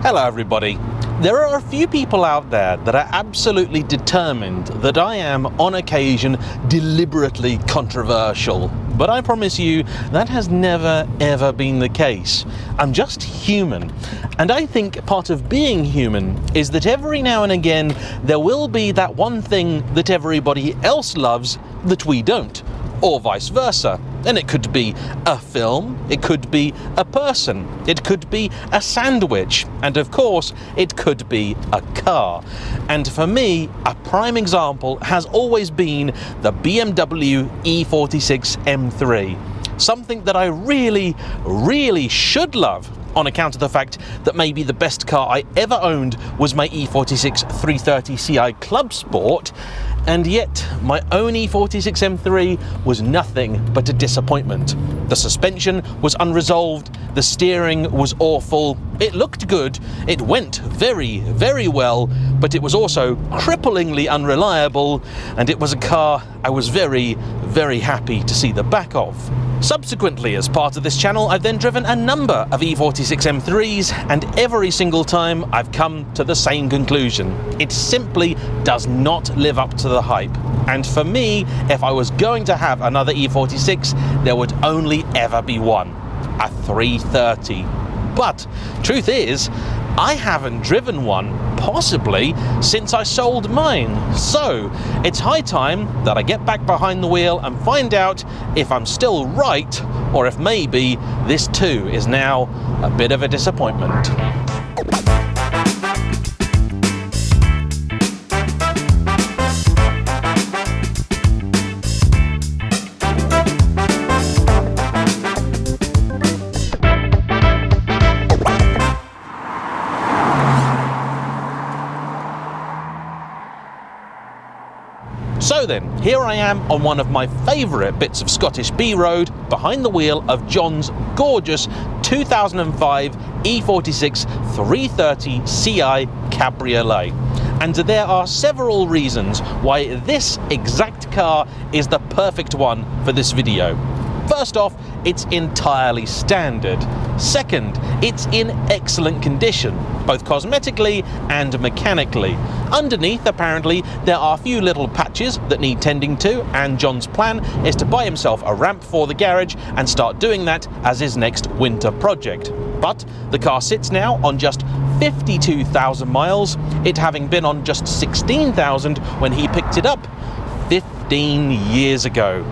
Hello everybody. There are a few people out there that are absolutely determined that I am on occasion deliberately controversial, but I promise you that has never ever been the case. I'm just human, and I think part of being human is that every now and again there will be that one thing that everybody else loves that we don't, or vice versa. And it could be a film, it could be a person, it could be a sandwich, and of course it could be a car. And for me, a prime example has always been the BMW E46 M3. Something that I really should love, on account of the fact that maybe the best car I ever owned was my E46 330 Ci Club Sport, and yet my own E46 M3 was nothing but a disappointment. The suspension was unresolved, the steering was awful, it looked good, it went very well, but it was also cripplingly unreliable, and it was a car I was very happy to see the back of. Subsequently, as part of this channel, I've then driven a number of E46 M3s, and every single time I've come to the same conclusion. It simply does not live up to the hype. And for me, if I was going to have another E46, there would only ever be one, a 330. But truth is, I haven't driven one, possibly, since I sold mine. So it's high time that I get back behind the wheel and find out if I'm still right, or if maybe this too is now a bit of a disappointment. So then, here I am on one of my favourite bits of Scottish B-road, behind the wheel of John's gorgeous 2005 E46 330 Ci Cabriolet. And there are several reasons why this exact car is the perfect one for this video. First off, it's entirely standard. Second, it's in excellent condition, both cosmetically and mechanically. Underneath, apparently, there are a few little patches that need tending to, and John's plan is to buy himself a ramp for the garage and start doing that as his next winter project. But the car sits now on just 52,000 miles, it having been on just 16,000 when he picked it up 15 years ago.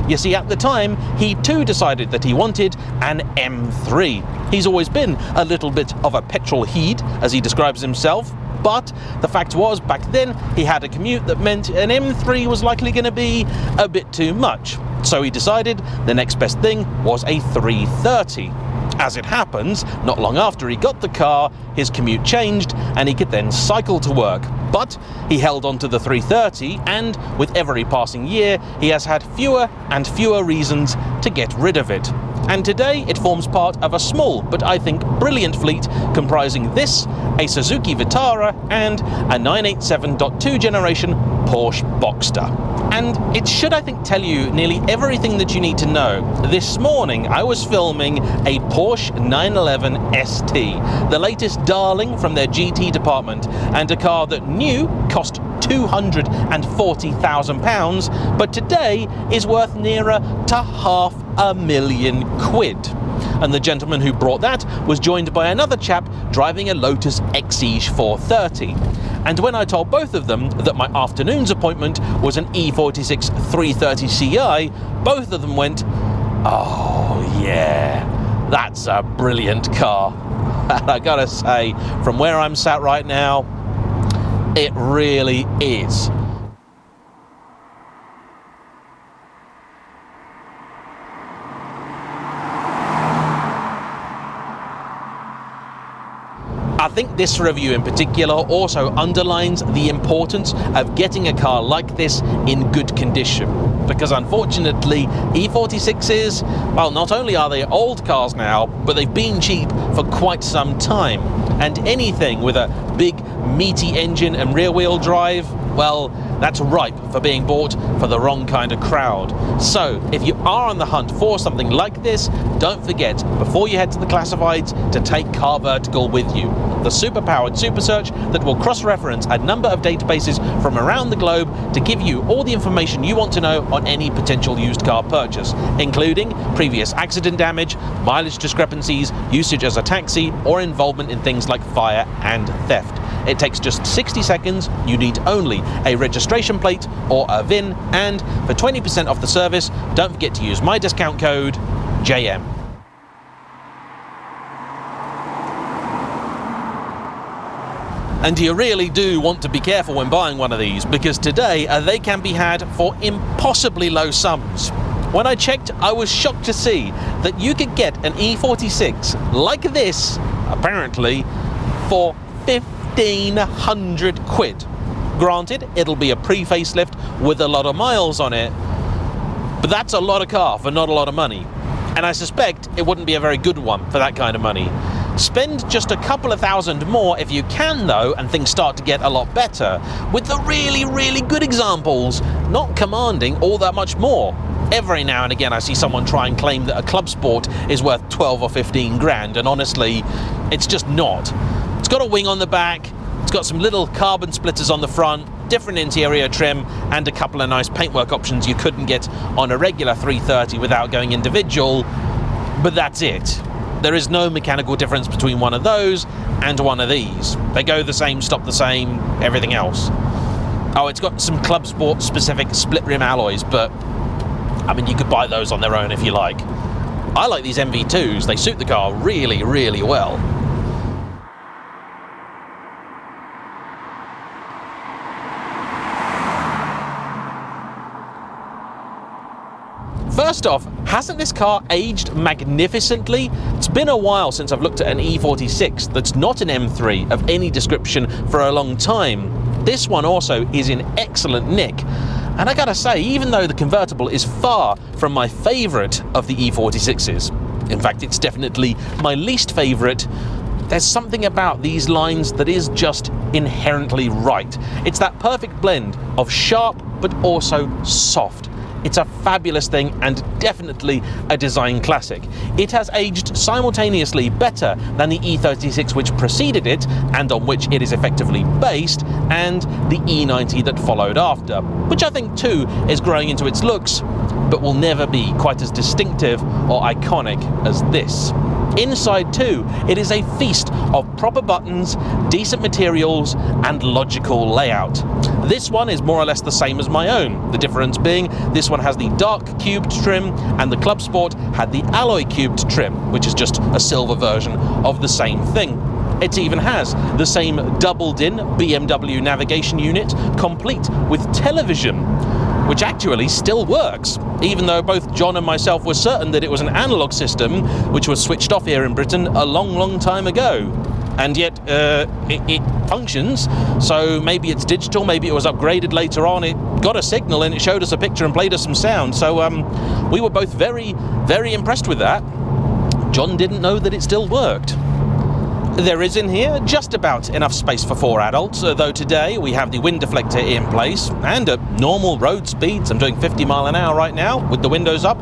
You see, at the time, he too decided that he wanted an M3. He's always been a little bit of a petrol heed, as he describes himself, but the fact was, back then, he had a commute that meant an M3 was likely going to be a bit too much. So he decided the next best thing was a 330. As it happens, not long after he got the car, his commute changed and he could then cycle to work. But he held on to the 330, and with every passing year, he has had fewer and fewer reasons to get rid of it. And today it forms part of a small, but I think brilliant fleet comprising this, a Suzuki Vitara, and a 987.2 generation Porsche Boxster. And it should, I think, tell you nearly everything that you need to know. This morning I was filming a Porsche 911 ST, the latest darling from their GT department, and a car that new cost £240,000, but today is worth nearer to £500,000. And the gentleman who brought that was joined by another chap driving a Lotus Exige 430. And when I told both of them that my afternoon's appointment was an E46 330 Ci, both of them went, "Oh yeah, that's a brilliant car." And I gotta say, from where I'm sat right now, it really is. I think this review in particular also underlines the importance of getting a car like this in good condition, because unfortunately E46s, well, not only are they old cars now, but they've been cheap for quite some time, and anything with a big meaty engine and rear wheel drive, well, that's ripe for being bought for the wrong kind of crowd. So if you are on the hunt for something like this, don't forget, before you head to the classifieds, to take CarVertical with you, the super-powered super search that will cross-reference a number of databases from around the globe to give you all the information you want to know on any potential used car purchase, including previous accident damage, mileage discrepancies, usage as a taxi, or involvement in things like fire and theft. It takes just 60 seconds, you need only a registration plate or a VIN, and for 20% off the service, don't forget to use my discount code JAYEMM. And you really do want to be careful when buying one of these, because today they can be had for impossibly low sums. When I checked, I was shocked to see that you could get an E46 like this, apparently, for 1,500 quid. Granted, it'll be a pre-facelift with a lot of miles on it, but that's a lot of car for not a lot of money. And I suspect it wouldn't be a very good one for that kind of money. Spend just a couple of thousand more if you can though, and things start to get a lot better, with the really, really good examples not commanding all that much more. Every now and again I see someone try and claim that a club sport is worth 12 or 15 grand, and honestly, it's just not. It's got a wing on the back, it's got some little carbon splitters on the front, different interior trim, and a couple of nice paintwork options you couldn't get on a regular 330 without going individual, but that's it. There is no mechanical difference between one of those and one of these. They go the same, stop the same, everything else. Oh, it's got some Club Sport specific split rim alloys, but I mean, you could buy those on their own if you like. I like these MV2s, they suit the car really, really well. First off, hasn't this car aged magnificently? It's been a while since I've looked at an E46 that's not an M3 of any description for a long time. This one also is in excellent nick. And I gotta say, even though the Convertible is far from my favourite of the E46s, in fact it's definitely my least favourite, there's something about these lines that is just inherently right. It's that perfect blend of sharp but also soft. It's a fabulous thing and definitely a design classic. It has aged simultaneously better than the E36 which preceded it and on which it is effectively based, and the E90 that followed after, which I think too is growing into its looks, but will never be quite as distinctive or iconic as this. Inside too, it is a feast of proper buttons, decent materials, and logical layout. This one is more or less the same as my own, the difference being this one has the dark cubed trim and the Club Sport had the alloy cubed trim, which is just a silver version of the same thing. It even has the same doubled-in BMW navigation unit, complete with television, which actually still works, even though both John and myself were certain that it was an analog system which was switched off here in Britain a long, long time ago. And yet it functions, so maybe it's digital, maybe it was upgraded later on, it got a signal and it showed us a picture and played us some sound, so we were both very, very impressed with that. John didn't know that it still worked. There is in here just about enough space for 4 adults, though today we have the wind deflector in place, and at normal road speeds, I'm doing 50 miles an hour right now with the windows up.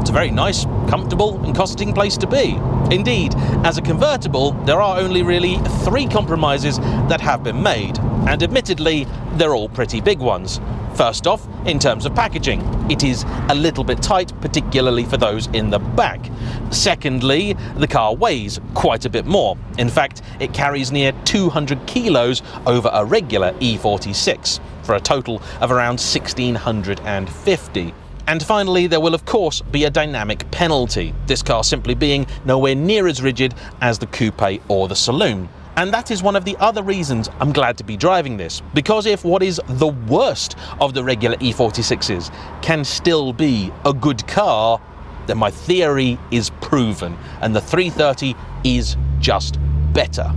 It's a very nice, comfortable and costing place to be. Indeed, as a convertible, there are only really 3 compromises that have been made, and admittedly, they're all pretty big ones. First off, in terms of packaging, it is a little bit tight, particularly for those in the back. Secondly, the car weighs quite a bit more. In fact, it carries near 200 kilos over a regular E46, for a total of around 1,650. And finally, there will of course be a dynamic penalty, this car simply being nowhere near as rigid as the coupe or the saloon. And that is one of the other reasons I'm glad to be driving this, because if what is the worst of the regular E46s can still be a good car, then my theory is proven, and the 330 is just better.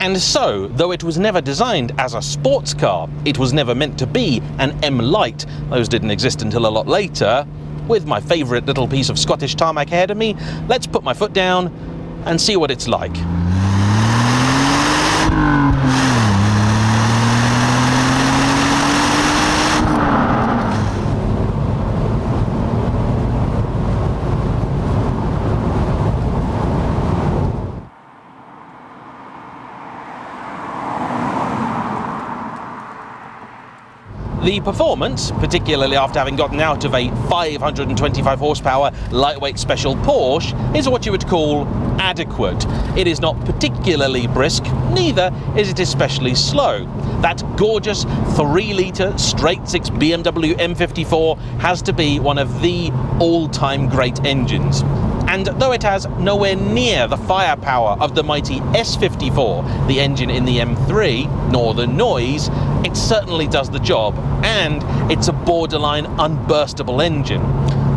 And so, though it was never designed as a sports car, it was never meant to be an M-Light, those didn't exist until a lot later, with my favourite little piece of Scottish tarmac ahead of me, let's put my foot down and see what it's like. The performance, particularly after having gotten out of a 525 horsepower lightweight special Porsche, is what you would call adequate. It is not particularly brisk, neither is it especially slow. That gorgeous 3-litre straight-six BMW M54 has to be one of the all-time great engines. And though it has nowhere near the firepower of the mighty S54, the engine in the M3, nor the noise, it certainly does the job, and it's a borderline unburstable engine.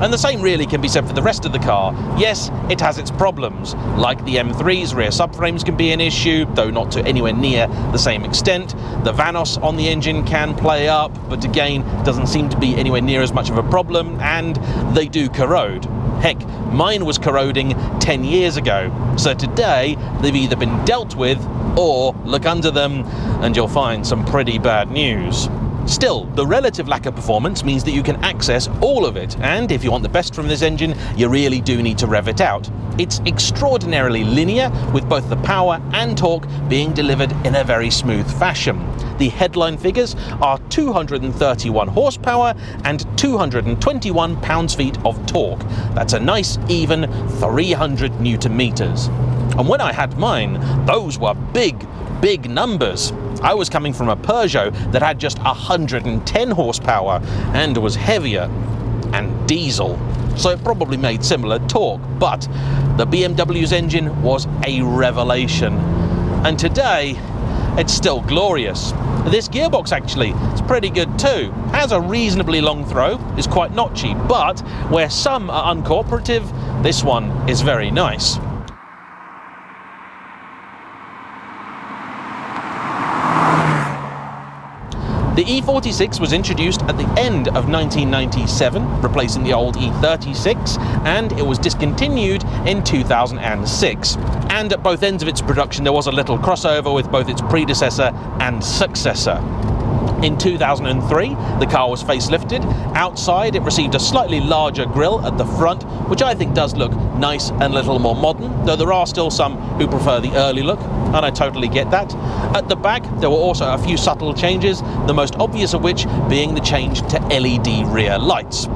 And the same really can be said for the rest of the car. Yes, it has its problems. Like the M3's rear subframes can be an issue, though not to anywhere near the same extent. The Vanos on the engine can play up, but again, doesn't seem to be anywhere near as much of a problem, and they do corrode. Heck, mine was corroding 10 years ago, so today they've either been dealt with or look under them and you'll find some pretty bad news. Still, the relative lack of performance means that you can access all of it, and if you want the best from this engine, you really do need to rev it out. It's extraordinarily linear, with both the power and torque being delivered in a very smooth fashion. The headline figures are 231 horsepower and 221 pounds-feet of torque. That's a nice even 300 newton meters. And when I had mine, those were big numbers. I was coming from a Peugeot that had just 110 horsepower and was heavier and diesel, so it probably made similar torque, but the BMW's engine was a revelation, and today it's still glorious. This gearbox actually is pretty good too. Has a reasonably long throw, is quite notchy, but where some are uncooperative, this one is very nice. The E46 was introduced at the end of 1997, replacing the old E36, and it was discontinued in 2006. And at both ends of its production there was a little crossover with both its predecessor and successor. In 2003, the car was facelifted. Outside, it received a slightly larger grille at the front, which I think does look nice and a little more modern, though there are still some who prefer the early look, and I totally get that. At the back, there were also a few subtle changes, the most obvious of which being the change to LED rear lights,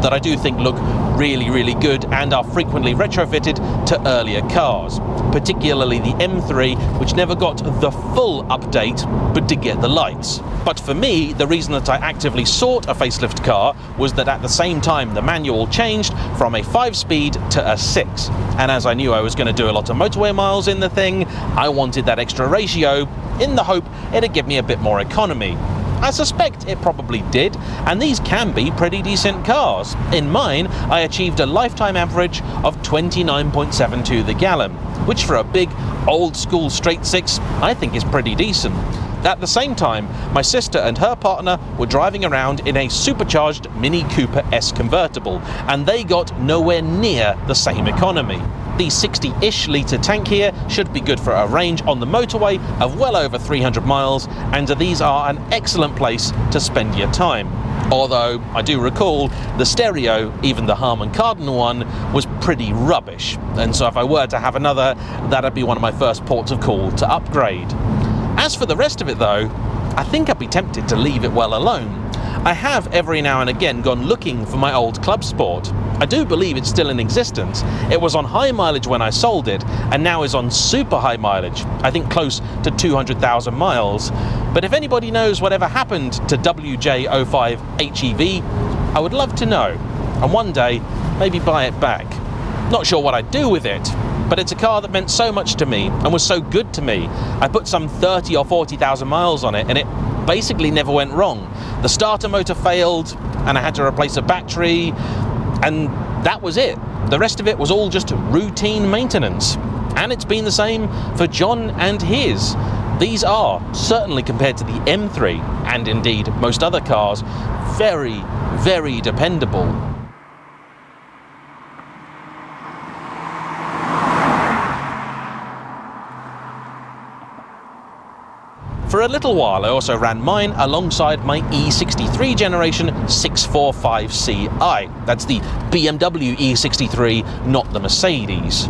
that I do think look really good and are frequently retrofitted to earlier cars, particularly the M3, which never got the full update but did get the lights. But for me, the reason that I actively sought a facelift car was that at the same time the manual changed from a 5-speed to a 6, and as I knew I was going to do a lot of motorway miles in the thing, I wanted that extra ratio in the hope it'd give me a bit more economy. I suspect it probably did, and these can be pretty decent cars. In mine, I achieved a lifetime average of 29.72 the gallon, which for a big, old-school straight-six, I think is pretty decent. At the same time, my sister and her partner were driving around in a supercharged Mini Cooper S convertible, and they got nowhere near the same economy. The 60-ish litre tank here should be good for a range on the motorway of well over 300 miles, and these are an excellent place to spend your time. Although, I do recall, the stereo, even the Harman Kardon one, was pretty rubbish, and so if I were to have another, that'd be one of my first ports of call to upgrade. As for the rest of it though, I think I'd be tempted to leave it well alone. I have every now and again gone looking for my old Club Sport. I do believe it's still in existence. It was on high mileage when I sold it, and now is on super high mileage, I think close to 200,000 miles. But if anybody knows whatever happened to WJ05 HEV, I would love to know, and one day maybe buy it back. Not sure what I'd do with it, but it's a car that meant so much to me and was so good to me. I put some 30 or 40,000 miles on it, and it basically never went wrong. The starter motor failed, and I had to replace a battery, and that was it. The rest of it was all just routine maintenance. And it's been the same for John and his. These are, certainly compared to the M3, and indeed most other cars, very dependable. For a little while I also ran mine alongside my E63 generation 645Ci. That's the BMW E63, not the Mercedes.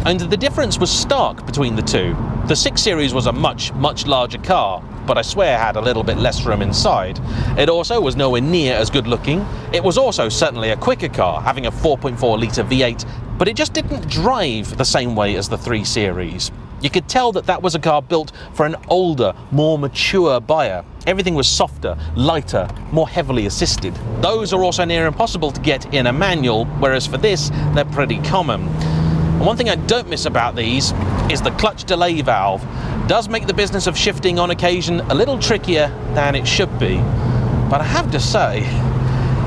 And the difference was stark between the two. The 6 Series was a much larger car, but I swear had a little bit less room inside. It also was nowhere near as good looking. It was also certainly a quicker car, having a 4.4 litre V8, but it just didn't drive the same way as the 3 Series. You could tell that that was a car built for an older, more mature buyer. Everything was softer, lighter, more heavily assisted. Those are also near impossible to get in a manual, whereas for this, they're pretty common. And one thing I don't miss about these is the clutch delay valve. It does make the business of shifting on occasion a little trickier than it should be. But I have to say,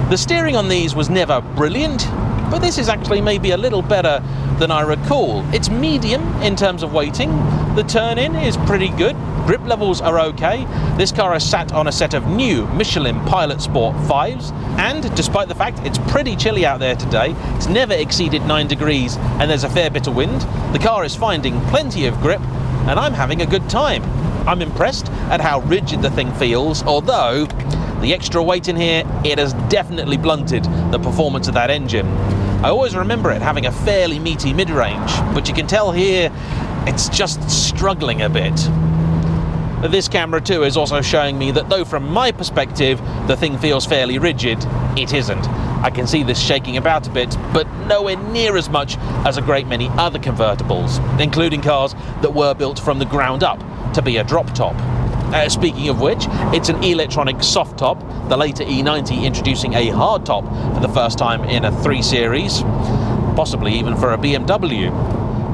the steering on these was never brilliant, but this is actually maybe a little better than I recall. It's medium in terms of weighting. The turn-in is pretty good. Grip levels are okay. This car is sat on a set of new Michelin Pilot Sport 5s, and despite the fact it's pretty chilly out there today, it's never exceeded 9 degrees and there's a fair bit of wind, the car is finding plenty of grip and I'm having a good time. I'm impressed at how rigid the thing feels, although the extra weight in here, it has definitely blunted the performance of that engine. I always remember it having a fairly meaty mid-range, but you can tell here it's just struggling a bit. This camera too is also showing me that though from my perspective the thing feels fairly rigid, it isn't. I can see this shaking about a bit, but nowhere near as much as a great many other convertibles, including cars that were built from the ground up to be a drop top. Speaking of which, it's an electronic soft top, the later E90 introducing a hard top for the first time in a 3 Series, possibly even for a BMW.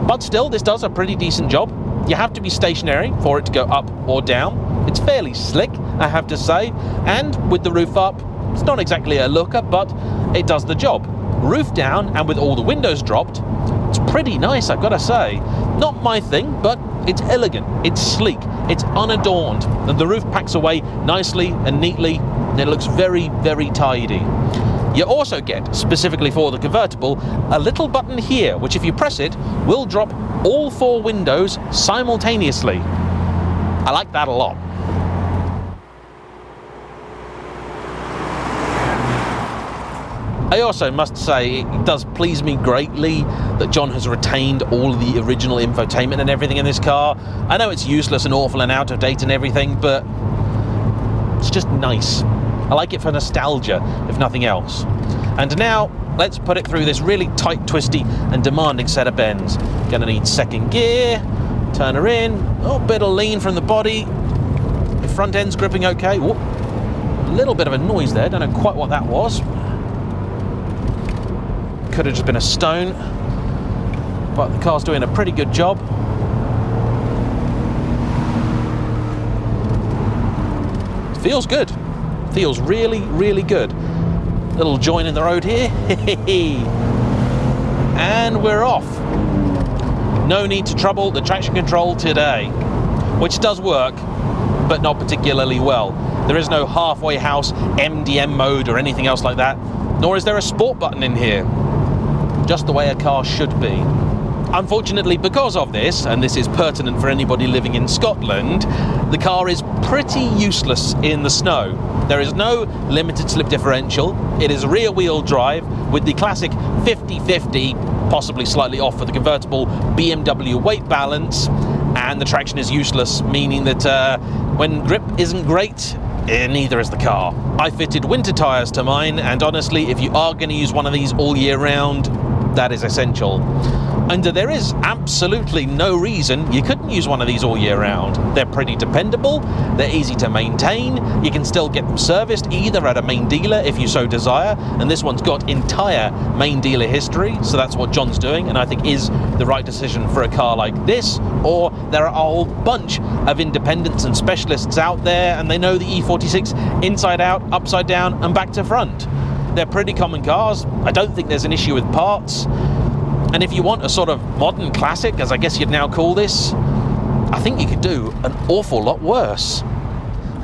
But still, this does a pretty decent job. You have to be stationary for it to go up or down. It's fairly slick, I have to say, and with the roof up, it's not exactly a looker, but it does the job. Roof down and with all the windows dropped, it's pretty nice, I've got to say. Not my thing, but it's elegant, it's sleek, it's unadorned, and the roof packs away nicely and neatly, and it looks very tidy. You also get, specifically for the convertible, a little button here, which if you press it, will drop all 4 windows simultaneously. I like that a lot. I also must say it does please me greatly that John has retained all of the original infotainment and everything in this car. I know it's useless and awful and out of date and everything, but it's just nice. I like it for nostalgia, if nothing else. And now, let's put it through this really tight, twisty and demanding set of bends. Gonna need second gear, turn her in, a bit of lean from the body. The front end's gripping okay. Whoop. A little bit of a noise there, don't know quite what that was. Could have just been a stone, but the car's doing a pretty good job. Feels good. Feels really good. Little join in the road here. And we're off. No need to trouble the traction control today, which does work, but not particularly well. There is no halfway house MDM mode or anything else like that, nor is there a sport button in here. Just the way a car should be. Unfortunately, because of this, and this is pertinent for anybody living in Scotland, the car is pretty useless in the snow. There is no limited slip differential. It is rear wheel drive with the classic 50-50, possibly slightly off for the convertible, BMW weight balance, and the traction is useless, meaning that when grip isn't great, neither is the car. I fitted winter tyres to mine, and honestly, if you are going to use one of these all year round, that is essential. And there is absolutely no reason you couldn't use one of these all year round. They're pretty dependable, they're easy to maintain, you can still get them serviced either at a main dealer if you so desire, and this one's got entire main dealer history, so that's what John's doing, and I think is the right decision for a car like this. Or there are a whole bunch of independents and specialists out there, and they know the E46 inside out, upside down, and back to front. They're pretty common cars. I don't think there's an issue with parts. And if you want a sort of modern classic, as I guess you'd now call this, I think you could do an awful lot worse.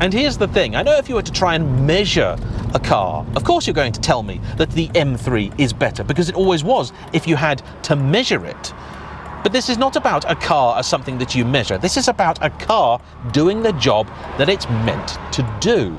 And here's the thing, I know if you were to try and measure a car, of course you're going to tell me that the M3 is better, because it always was if you had to measure it. But this is not about a car as something that you measure. This is about a car doing the job that it's meant to do.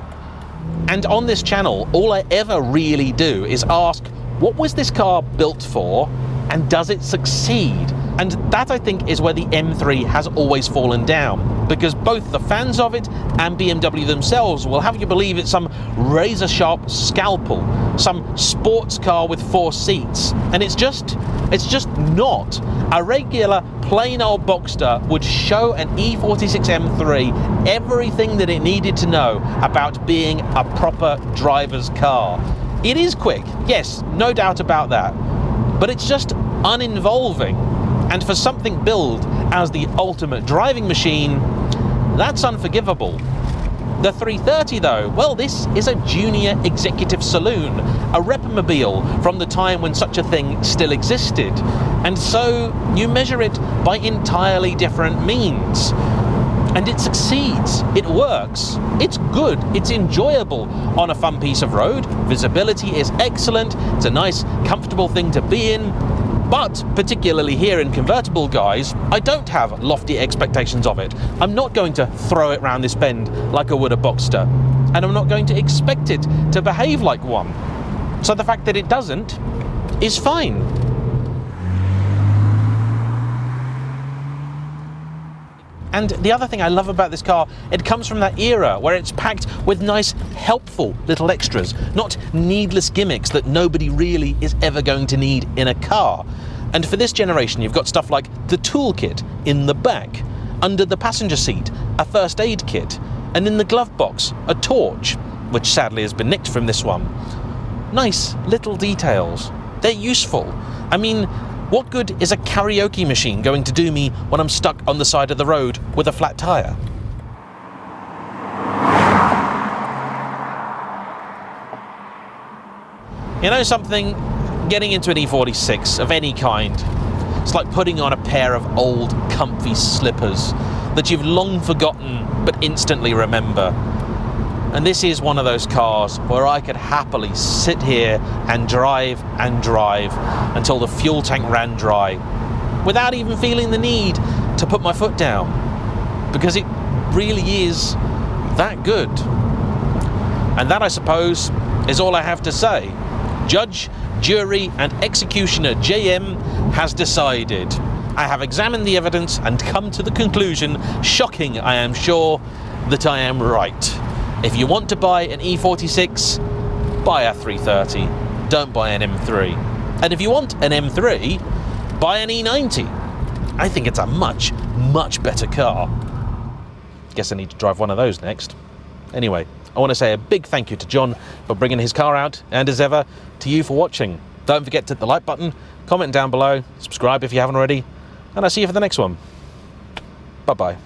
And on this channel, all I ever really do is ask, what was this car built for, and does it succeed? And that, I think, is where the M3 has always fallen down, because both the fans of it and BMW themselves will have you believe it's some razor-sharp scalpel, some sports car with 4 seats, and it's just not. A regular plain old Boxster would show an E46 M3 everything that it needed to know about being a proper driver's car. It is quick, yes, no doubt about that, but it's just uninvolving. And for something billed as the ultimate driving machine, that's unforgivable. The 330 though, well, this is a junior executive saloon, a repmobile from the time when such a thing still existed. And so you measure it by entirely different means. And it succeeds, it works, it's good, it's enjoyable on a fun piece of road, visibility is excellent, it's a nice, comfortable thing to be in. But, particularly here in Convertible, guys, I don't have lofty expectations of it. I'm not going to throw it round this bend like I would a Boxster, and I'm not going to expect it to behave like one. So the fact that it doesn't is fine. And the other thing I love about this car, it comes from that era where it's packed with nice, helpful little extras, not needless gimmicks that nobody really is ever going to need in a car. And for this generation, you've got stuff like the toolkit in the back, under the passenger seat, a first aid kit, and in the glove box, a torch, which sadly has been nicked from this one. Nice little details. They're useful. I mean, what good is a karaoke machine going to do me when I'm stuck on the side of the road with a flat tire? You know something? Getting into an E46 of any kind, it's like putting on a pair of old, comfy slippers that you've long forgotten but instantly remember. And this is one of those cars where I could happily sit here and drive until the fuel tank ran dry, without even feeling the need to put my foot down, because it really is that good. And that, I suppose, is all I have to say. Judge, jury, and executioner JAYEMM has decided. I have examined the evidence and come to the conclusion, shocking I am sure, that I am right. If you want to buy an E46, buy a 330, don't buy an M3. And if you want an M3, buy an E90. I think it's a much, much better car. Guess I need to drive one of those next. Anyway, I want to say a big thank you to John for bringing his car out, and as ever, to you for watching. Don't forget to hit the like button, comment down below, subscribe if you haven't already, and I'll see you for the next one. Bye-bye.